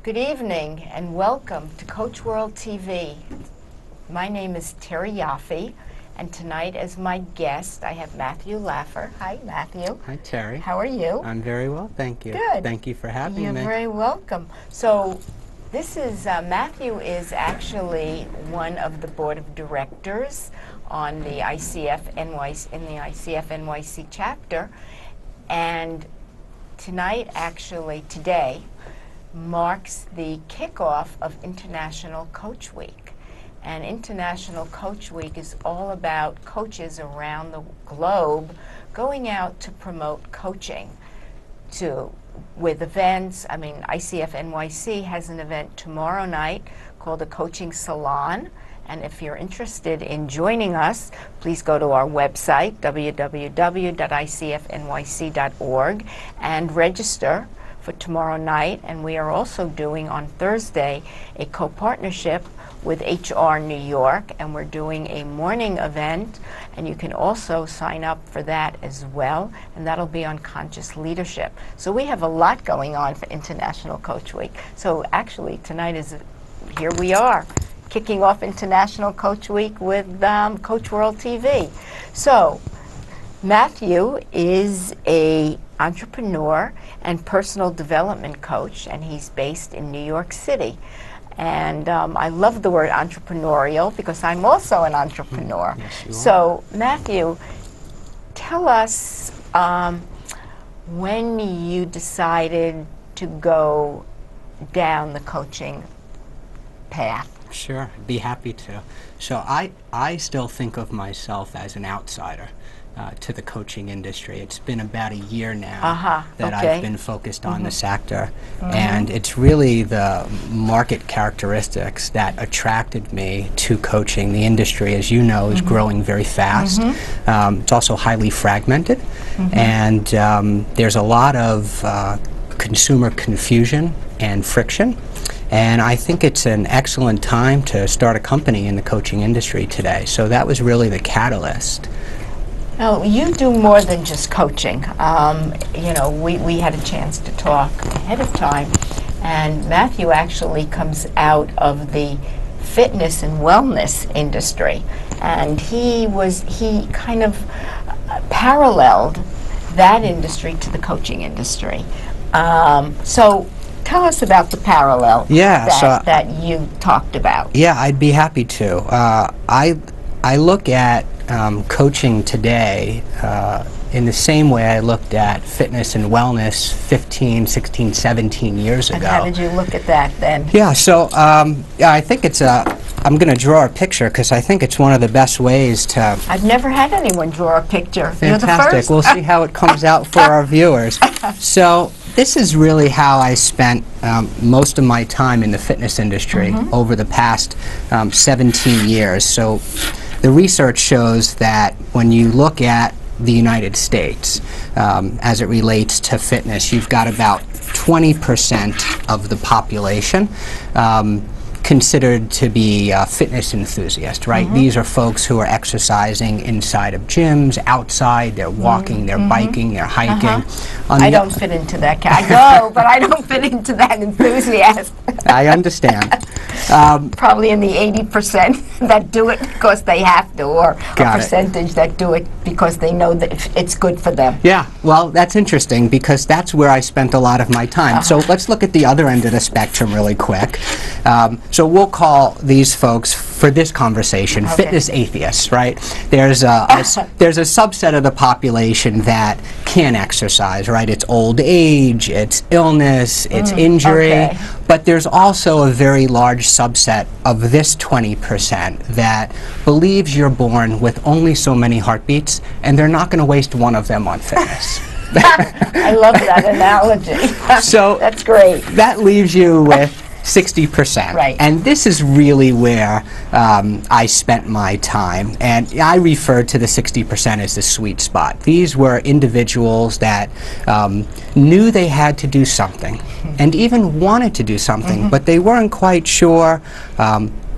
Good evening and welcome to Coach World TV. My name is Terry Yoffe, and tonight as my guest I have Matthew Laffer. Hi, Matthew. Hi, Terry. How are you? I'm very well, thank you. Good. Thank you for having me. You're very welcome. So this is, Matthew is actually one of the board of directors on the ICF NYC, in the ICF NYC chapter, and today, marks the kickoff of International Coach Week. And International Coach Week is all about coaches around the globe going out to promote coaching with events. I mean, ICF NYC has an event tomorrow night called the Coaching Salon. And if you're interested in joining us, please go to our website, www.icfnyc.org, and register for tomorrow night. And we are also doing on Thursday a co-partnership with HR New York, and we're doing a morning event, and you can also sign up for that as well, and that'll be on conscious leadership. So we have a lot going on for International Coach Week. So actually tonight here we are, kicking off International Coach Week with Coach World TV. So Matthew is an entrepreneur and personal development coach, and he's based in New York City. And I love the word entrepreneurial because I'm also an entrepreneur. Yes, you are. So Matthew, tell us when you decided to go down the coaching path. Sure, be happy to. So I still think of myself as an outsider to the coaching industry. It's been about a year now that I've been focused on the sector, and it's really the market characteristics that attracted me to coaching. The industry, as you know, is growing very fast. It's also highly fragmented, and there's a lot of consumer confusion and friction. And I think it's an excellent time to start a company in the coaching industry today. So that was really the catalyst. Now, you do more than just coaching. You know, we had a chance to talk ahead of time, and Matthew actually comes out of the fitness and wellness industry, and he kind of paralleled that industry to the coaching industry. So tell us about the parallel that you talked about. Yeah, I'd be happy to. I look at coaching today in the same way I looked at fitness and wellness 15, 16, 17 years ago. And how did you look at that then? Yeah, so I think it's I'm going to draw a picture because I think it's one of the best ways to... I've never had anyone draw a picture. Fantastic. You're the first. We'll see how it comes out for our viewers. So this is really how I spent most of my time in the fitness industry over the past 17 years. So the research shows that when you look at the United States as it relates to fitness, you've got about 20% of the population considered to be fitness enthusiasts, right? These are folks who are exercising inside of gyms, outside, they're walking, they're biking, they're hiking. I don't fit into that I go, but I don't fit into that enthusiast. I understand. Probably in the 80% that do it because they have to, or a percentage that do it because they know that it's good for them. Yeah, well, that's interesting because that's where I spent a lot of my time. So let's look at the other end of the spectrum really quick. So we'll call these folks, for this conversation, fitness atheists, right? There's a subset of the population that can exercise, right? It's old age, it's illness, it's injury, but there's also a very large subset of this 20% that believes you're born with only so many heartbeats, and they're not going to waste one of them on fitness. I love that analogy. So that's great. That leaves you with 60%. Right. And this is really where I spent my time. And I refer to the 60% as the sweet spot. These were individuals that knew they had to do something and even wanted to do something, but they weren't quite sure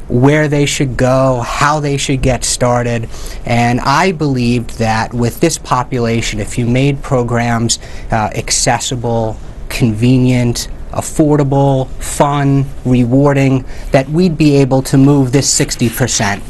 where they should go, how they should get started. And I believed that with this population, if you made programs accessible, convenient, affordable, fun, rewarding, that we'd be able to move this 60%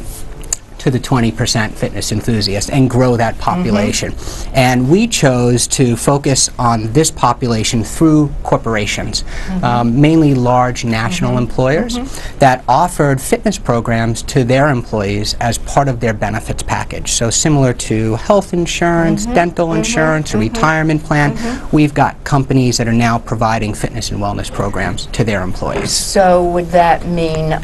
to the 20% fitness enthusiast and grow that population. And we chose to focus on this population through corporations, mainly large national employers that offered fitness programs to their employees as part of their benefits package. So similar to health insurance, dental insurance, a retirement plan, we've got companies that are now providing fitness and wellness programs to their employees. So would that mean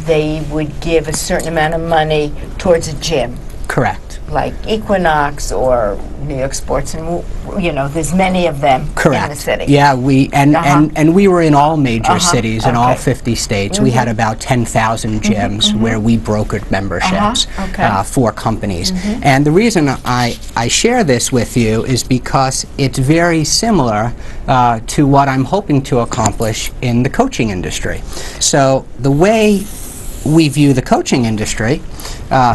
they would give a certain amount of money towards a gym? Correct. Like Equinox or New York Sports, and you know, there's many of them in the city. Yeah, we and we were in all major cities in all 50 states. We had about 10,000 gyms where we brokered memberships for companies. And the reason I share this with you is because it's very similar to what I'm hoping to accomplish in the coaching industry. So the way we view the coaching industry,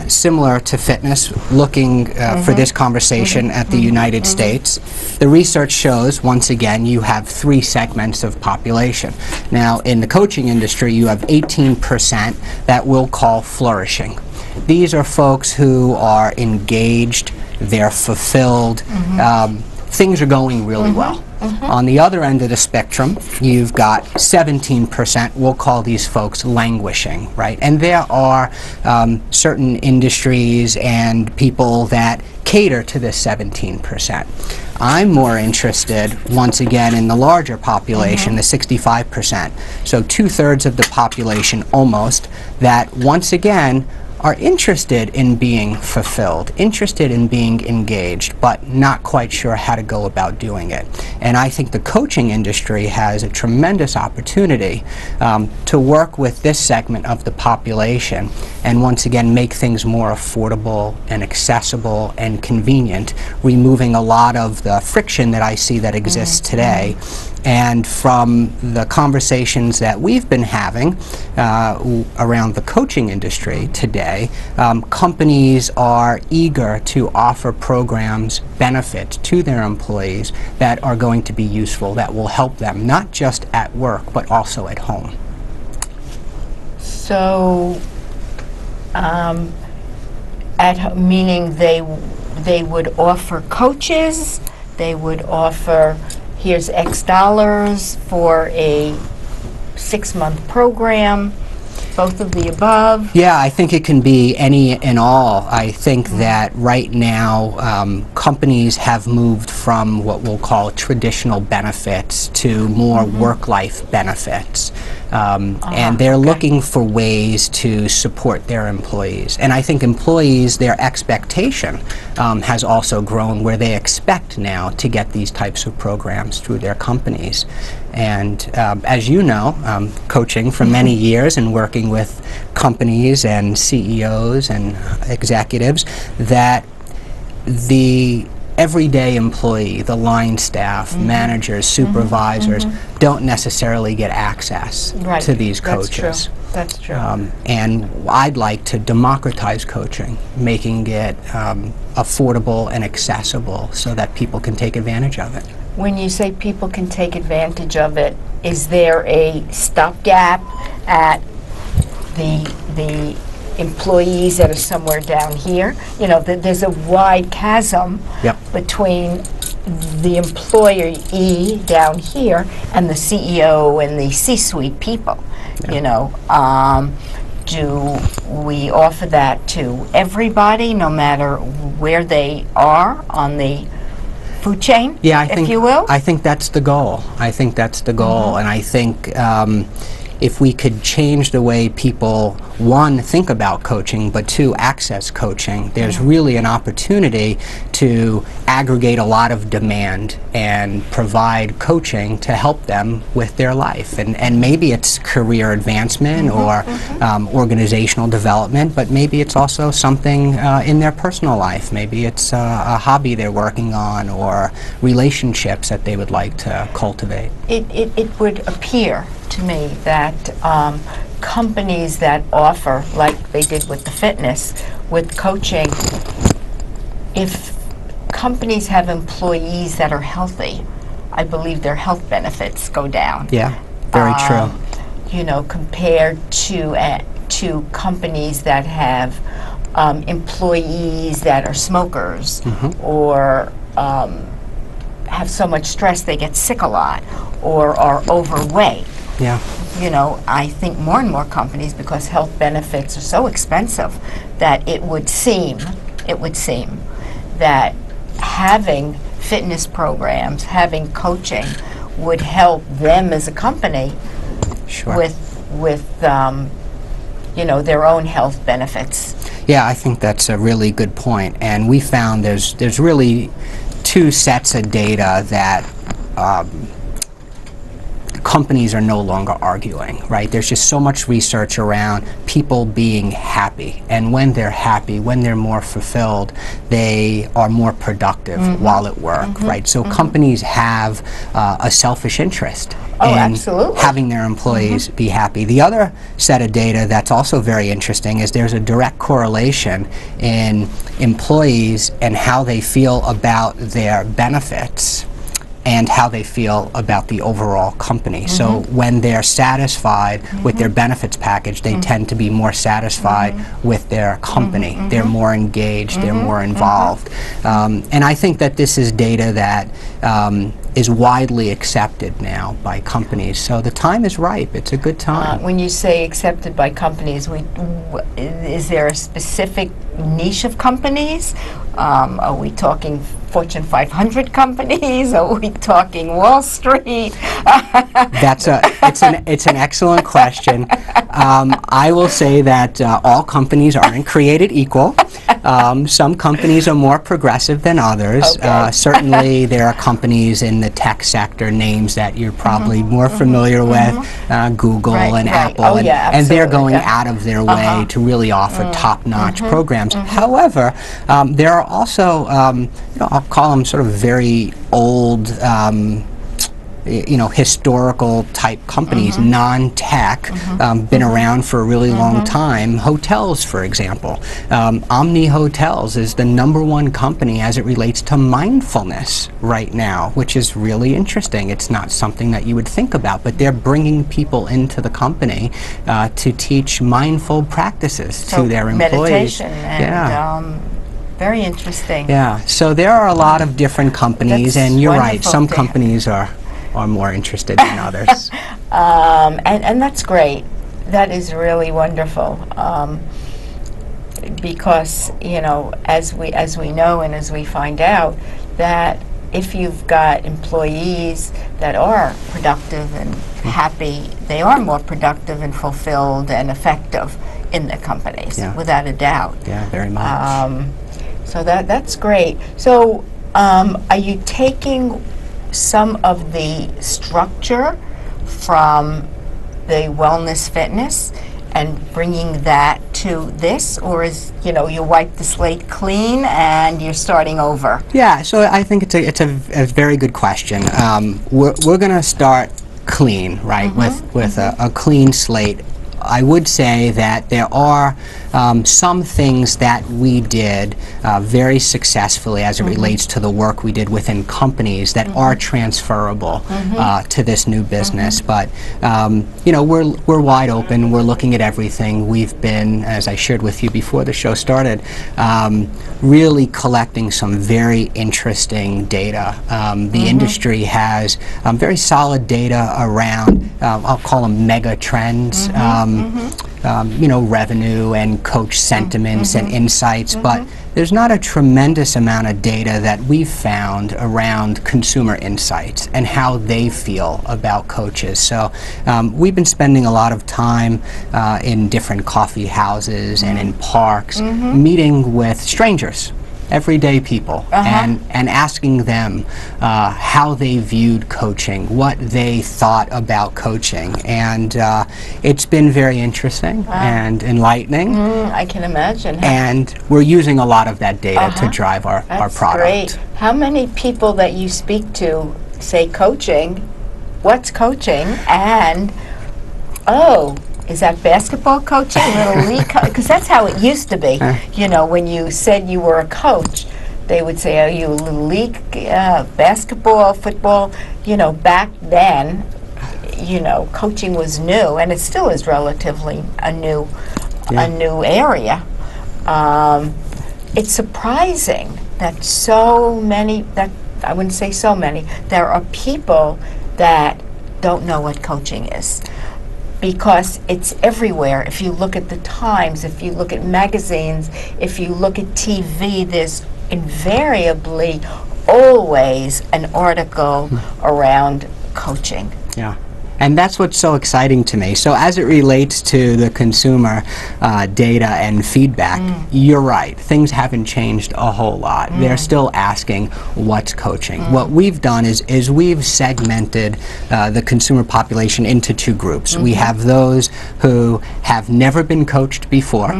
similar to fitness, looking for this conversation at the United States, the research shows, once again, you have 3 segments of population. Now, in the coaching industry, you have 18% that we'll call flourishing. These are folks who are engaged, they're fulfilled, things are going really well. On the other end of the spectrum, you've got 17%, we'll call these folks languishing, right? And there are certain industries and people that cater to this 17%. I'm more interested, once again, in the larger population, the 65%. So 2/3 of the population, almost, that once again are interested in being fulfilled, interested in being engaged, but not quite sure how to go about doing it. And I think the coaching industry has a tremendous opportunity to work with this segment of the population and once again make things more affordable and accessible and convenient, removing a lot of the friction that I see that exists today. And from the conversations that we've been having around the coaching industry today, companies are eager to offer programs, benefits to their employees that are going to be useful, that will help them, not just at work, but also at home. So, meaning they would offer coaches, they would offer, here's X dollars for a 6-month program, both of the above? Yeah, I think it can be any and all. I think that right now companies have moved from what we'll call traditional benefits to more work-life benefits. And they're looking for ways to support their employees. And I think employees, their expectation has also grown, where they expect now to get these types of programs through their companies. And as you know, coaching for many years and working with companies and CEOs and executives, that the everyday employee, the line staff, managers, supervisors, don't necessarily get access to these coaches. That's true. And I'd like to democratize coaching, making it affordable and accessible so that people can take advantage of it. When you say people can take advantage of it, is there a stopgap at the employees that are somewhere down here? You know, there's a wide chasm between the employee down here and the CEO and the C-suite people. You know, do we offer that to everybody, no matter where they are on the food chain, if you will? I think that's the goal. I think that's the goal, and I think if we could change the way people, one, think about coaching, but two, access coaching, there's really an opportunity to aggregate a lot of demand and provide coaching to help them with their life. And maybe it's career advancement or organizational development, but maybe it's also something in their personal life. Maybe it's a hobby they're working on or relationships that they would like to cultivate. It would appear to me that companies that offer, like they did with the fitness, with coaching, if companies have employees that are healthy, I believe their health benefits go down. Yeah. Very true. You know, compared to companies that have employees that are smokers or have so much stress they get sick a lot or are overweight. Yeah. You know, I think more and more companies, because health benefits are so expensive, that it would seem that having fitness programs, having coaching would help them as a company with you know, their own health benefits. Yeah, I think that's a really good point. And we found there's really two sets of data that companies are no longer arguing, right? There's just so much research around people being happy. And when they're happy, when they're more fulfilled, they are more productive while at work, right? So companies have a selfish interest in having their employees be happy. The other set of data that's also very interesting is there's a direct correlation in employees and how they feel about their benefits and how they feel about the overall company. So when they're satisfied with their benefits package, they tend to be more satisfied with their company. They're more engaged, they're more involved. And I think that this is data that is widely accepted now by companies. So the time is ripe. It's a good time. When you say accepted by companies, is there a specific niche of companies? Are we talking Fortune 500 companies? Are we talking Wall Street? It's an excellent question. I will say that all companies aren't created equal. Some companies are more progressive than others. Certainly there are companies in the tech sector, names that you're probably more familiar with, Google and Apple, and they're going out of their way to really offer top-notch programs. However, there are also, you know, I'll call them sort of very old, you know, historical type companies, non-tech, been around for a really long time. Hotels, for example. Omni Hotels is the #1 company as it relates to mindfulness right now, which is really interesting. It's not something that you would think about, but they're bringing people into the company to teach mindful practices to their employees. Meditation and very interesting. Yeah, so there are a lot of different companies, and you're right, some companies are more interested than others. And that's great. That is really wonderful. Because, you know, as we know and as we find out, that if you've got employees that are productive and happy, they are more productive and fulfilled and effective in the companies, without a doubt. Yeah, very much. So that's great. So are you taking some of the structure from the wellness fitness and bringing that to this, or is, you know, you wipe the slate clean and you're starting over? Yeah, so I think it's a very good question. We're going to start clean, right, with a clean slate. I would say that there are some things that we did very successfully as it relates to the work we did within companies that are transferable to this new business. But you know, we're wide open. We're looking at everything. We've been, as I shared with you before the show started, really collecting some very interesting data. The industry has very solid data around, I'll call them mega trends. You know, revenue and coach sentiments and insights, but there's not a tremendous amount of data that we've found around consumer insights and how they feel about coaches. So we've been spending a lot of time in different coffee houses and in parks, meeting with strangers, everyday people, and asking them how they viewed coaching, what they thought about coaching, and it's been very interesting and enlightening. I can imagine. And we're using a lot of that data to drive our product. Great. How many people that you speak to say coaching, what's coaching, and is that basketball coaching, little league? Because that's how it used to be. You know, when you said you were a coach, they would say, "Are you a little league basketball, football?" You know, back then, you know, coaching was new, and it still is relatively a new area. It's surprising that so many, that I wouldn't say so many, there are people that don't know what coaching is, because it's everywhere. If you look at the Times, if you look at magazines, if you look at TV, there's invariably always an article around coaching. Yeah. And that's what's so exciting to me. So as it relates to the consumer data and feedback, you're right. Things haven't changed a whole lot. They're still asking, what's coaching? What we've done is we've segmented the consumer population into two groups. We have those who have never been coached before,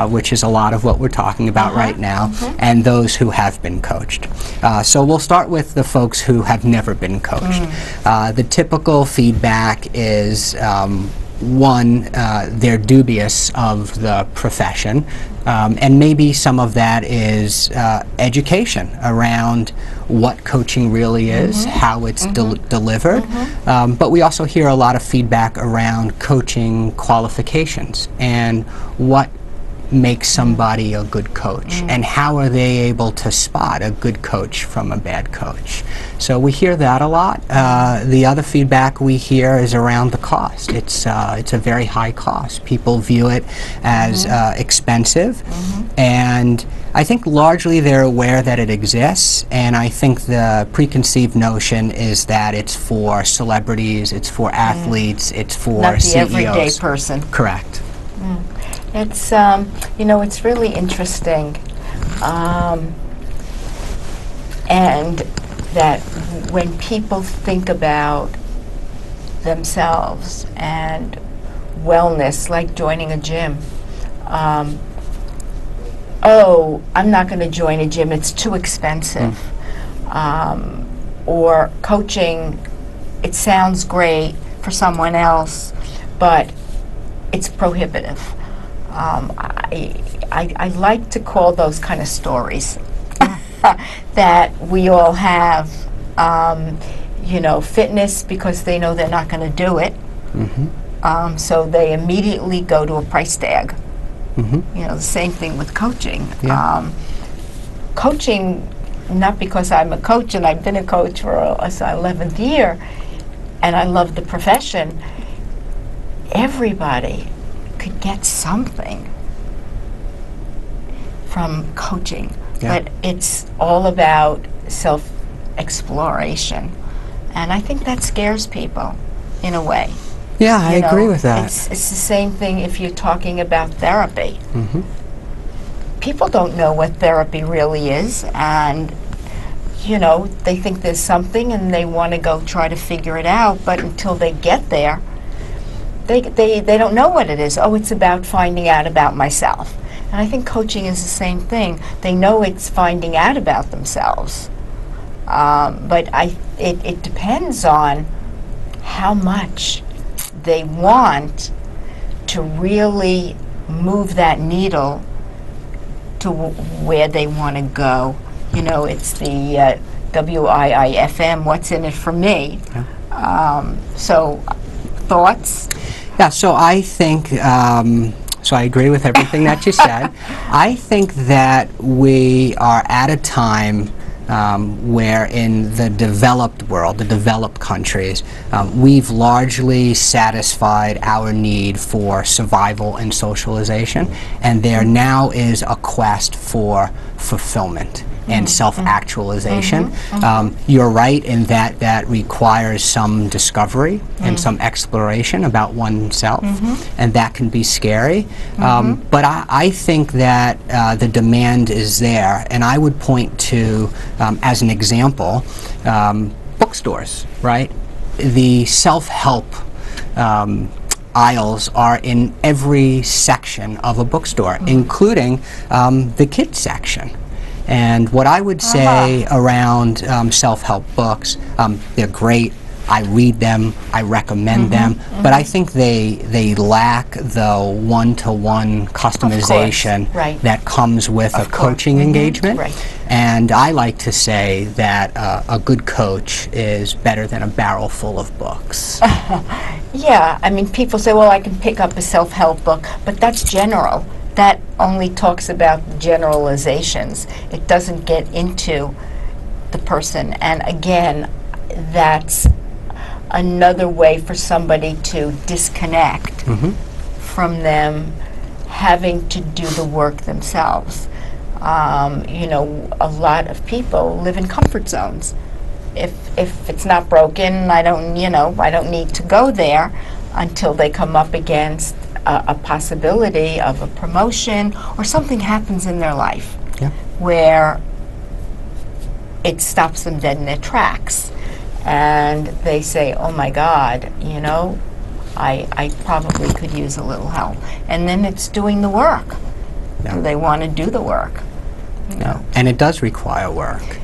which is a lot of what we're talking about right now, and those who have been coached. So we'll start with the folks who have never been coached. The typical feedback is one, they're dubious of the profession, and maybe some of that is education around what coaching really is, how it's delivered, but we also hear a lot of feedback around coaching qualifications and what makes somebody a good coach, and how are they able to spot a good coach from a bad coach. So we hear that a lot. The other feedback we hear is around the cost. It's a very high cost. People view it as expensive, and I think largely they're aware that it exists, and I think the preconceived notion is that it's for celebrities, it's for athletes, it's for not the CEOs. everyday person. Correct. It's, you know, it's really interesting, and that when people think about themselves and wellness, like joining a gym, oh, I'm not going to join a gym, it's too expensive. Or coaching, it sounds great for someone else, but it's prohibitive. I like to call those kind of stories that we all have, you know, fitness because they know they're not going to do it, so they immediately go to a price tag. You know, the same thing with coaching. Coaching, not because I'm a coach and I've been a coach for 11th year and I love the profession, everybody could get something from coaching, but it's all about self-exploration, and I think that scares people in a way. Yeah, I agree with that. It's the same thing if you're talking about therapy. People don't know what therapy really is, and you know, they think there's something and they want to go try to figure it out, but until they get there, they don't know what it is. Oh, it's about finding out about myself. And I think coaching is the same thing. They know it's finding out about themselves. But it depends on how much they want to really move that needle to where they want to go. You know, it's the WIIFM, what's in it for me. So, thoughts? Yeah, so I think, so I agree with everything that you said. I think that we are at a time where in the developed world, the developed countries, we've largely satisfied our need for survival and socialization, and there now is a quest for fulfillment and self-actualization. You're right in that that requires some discovery and some exploration about oneself, and that can be scary. But I think that the demand is there, and I would point to, as an example, bookstores, right? The self-help aisles are in every section of a bookstore, including the kids section. And what I would say around self-help books, they're great I read them, I recommend them, but I think they lack the one-to-one customization that comes with a coaching engagement. And I like to say that a good coach is better than a barrel full of books. Yeah, I mean, people say, well, I can pick up a self-help book, but that's general. That only talks about generalizations. It doesn't get into the person. And again, that's another way for somebody to disconnect from them having to do the work themselves. You know, a lot of people live in comfort zones. If it's not broken, I don't need to go there until they come up against a possibility of a promotion or something happens in their life where it stops them dead in their tracks. And they say, oh my God, you know, I probably could use a little help. And then it's doing the work. Do they want to do the work? You know? And it does require work.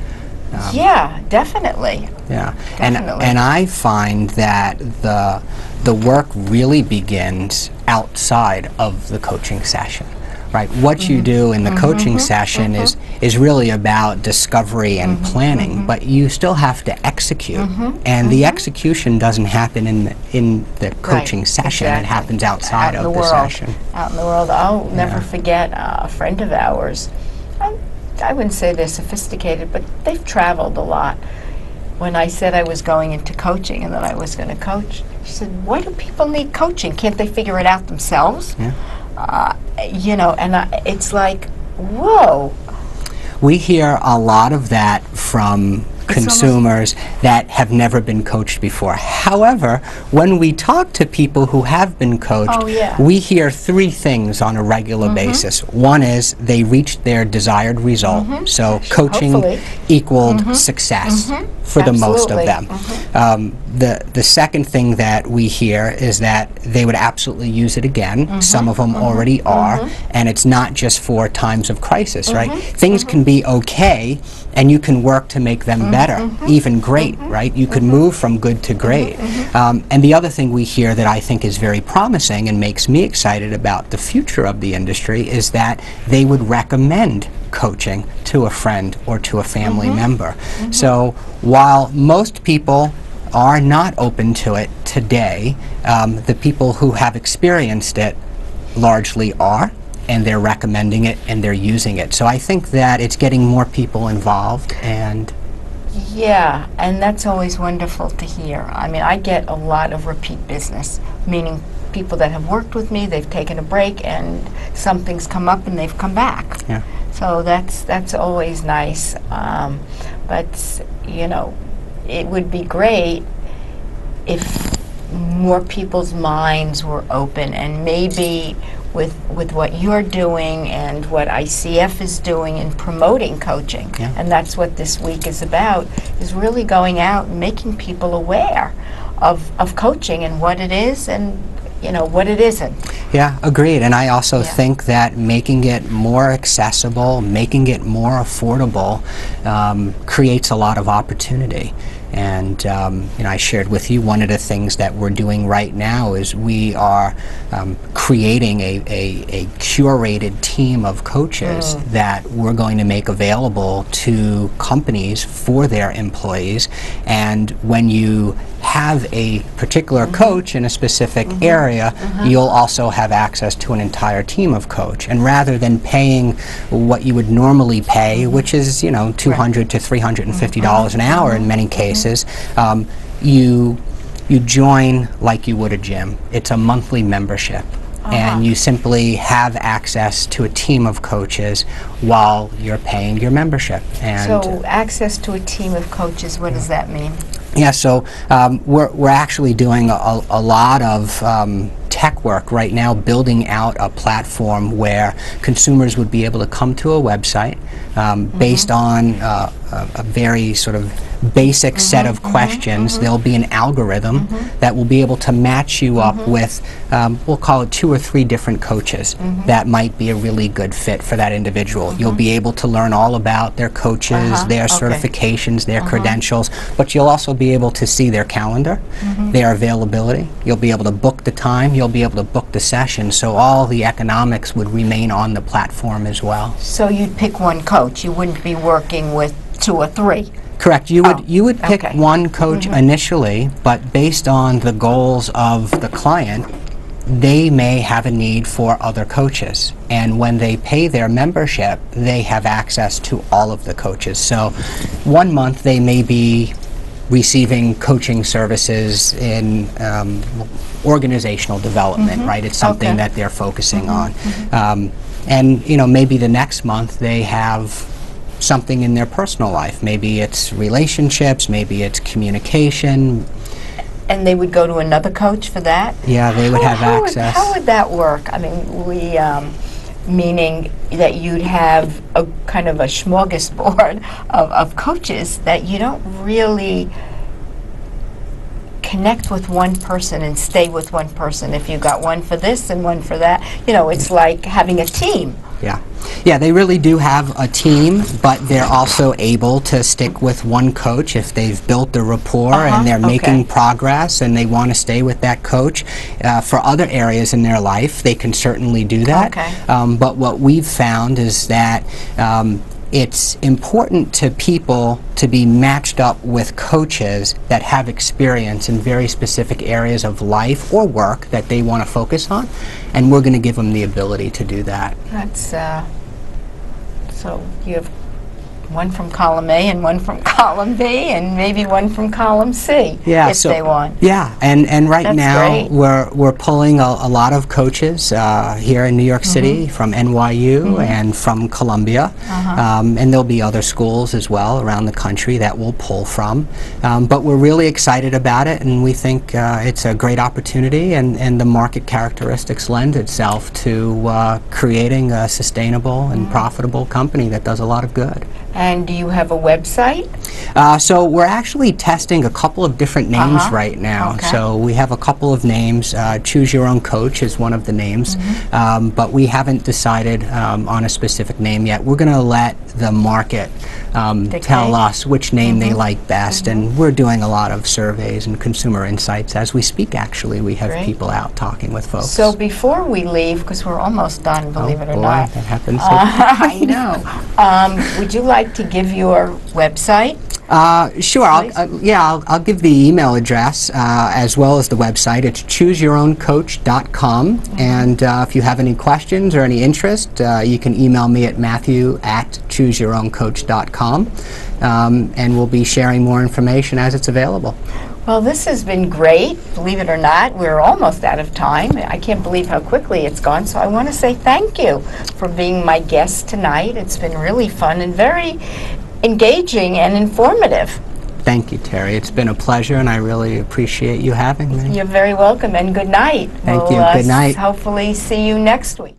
Yeah, definitely. Yeah, Definitely. and I find that the work really begins outside of the coaching session. Right, what you do in the coaching session is really about discovery and planning, but you still have to execute, and the execution doesn't happen in the coaching session. It happens outside of the session. Out in the world. I'll never forget a friend of ours. I wouldn't say they're sophisticated, but they've traveled a lot. When I said I was going into coaching and that I was going to coach, she said, why do people need coaching? Can't they figure it out themselves? You know, and it's like, whoa. We hear a lot of that from consumers that have never been coached before. However, when we talk to people who have been coached, we hear three things on a regular basis. One is they reached their desired result, so coaching equaled success for the most of them. The second thing that we hear is that they would absolutely use it again. Some of them already are, and it's not just for times of crisis, right? Things can be okay, and you can work to make them better, even great, right? You could move from good to great. And the other thing we hear that I think is very promising and makes me excited about the future of the industry is that they would recommend coaching to a friend or to a family member. So while most people are not open to it today, the people who have experienced it largely are, and they're recommending it and they're using it. So I think that it's getting more people involved. And yeah, and that's always wonderful to hear. I mean, I get a lot of repeat business, meaning people that have worked with me, they've taken a break and something's come up and they've come back. Yeah. So that's always nice. But you know, it would be great if more people's minds were open, and maybe with what you're doing and what ICF is doing in promoting coaching, and that's what this week is about, is really going out and making people aware of coaching and what it is and you know what it isn't. Yeah, agreed. And I also think that making it more accessible, making it more affordable, creates a lot of opportunity. And you know, I shared with you one of the things that we're doing right now is we are creating a curated team of coaches that we're going to make available to companies for their employees. And when you have a particular coach in a specific area, you'll also have access to an entire team of coach. And rather than paying what you would normally pay, which is, you know, $200 to $350 an hour in many cases, you join like you would a gym. It's a monthly membership. And you simply have access to a team of coaches while you're paying your membership. And so access to a team of coaches, what does that mean? Yeah, so we're actually doing a lot of tech work right now, building out a platform where consumers would be able to come to a website based on a very sort of basic set of questions. There'll be an algorithm that will be able to match you up with, we'll call it 2 or 3 different coaches that might be a really good fit for that individual. You'll be able to learn all about their coaches, their certifications, their credentials, but you'll also be able to see their calendar, their availability. You'll be able to book the time, you'll be able to book the session, so all the economics would remain on the platform as well. So you'd pick one coach, you wouldn't be working with 2 or 3? Correct. You would pick one coach initially, but based on the goals of the client, they may have a need for other coaches. And when they pay their membership, they have access to all of the coaches. So 1 month they may be receiving coaching services in organizational development, right? It's something that they're focusing on. And you know, maybe the next month they have something in their personal life. Maybe it's relationships, maybe it's communication. And they would go to another coach for that? Yeah, they would have access. How would that work? I mean, meaning that you'd have a kind of a smorgasbord of coaches that you don't really connect with one person and stay with one person. If you got one for this and one for that, you know, it's like having a team. Yeah. Yeah, they really do have a team, but they're also able to stick with one coach if they've built the rapport and they're making progress and they want to stay with that coach. For other areas in their life, they can certainly do that. But what we've found is that it's important to people to be matched up with coaches that have experience in very specific areas of life or work that they want to focus on, and we're going to give them the ability to do that. That's so you have one from column A and one from column B and maybe one from column C if they want. Yeah, and right now we're pulling a lot of coaches here in New York City from NYU and from Columbia, and there'll be other schools as well around the country that we'll pull from. But we're really excited about it, and we think it's a great opportunity, and the market characteristics lend itself to creating a sustainable and profitable company that does a lot of good. And do you have a website? So we're actually testing a couple of different names right now. So we have a couple of names. Choose Your Own Coach is one of the names, but we haven't decided on a specific name yet. We're going to let the market tell us which name they like best, and we're doing a lot of surveys and consumer insights as we speak. Actually, we have people out talking with folks. So before we leave, because we're almost done, believe it or not. That happens. I know. Would you like to give your website? Sure. I'll give the email address as well as the website. It's chooseyourowncoach.com, and if you have any questions or any interest, you can email me at matthew@chooseyourowncoach.com, and we'll be sharing more information as it's available. Well, this has been great. Believe it or not, we're almost out of time. I can't believe how quickly it's gone, so I want to say thank you for being my guest tonight. It's been really fun and very engaging and informative. Thank you, Terry. It's been a pleasure, and I really appreciate you having me. You're very welcome, and good night. Thank you. Good night. Hopefully see you next week.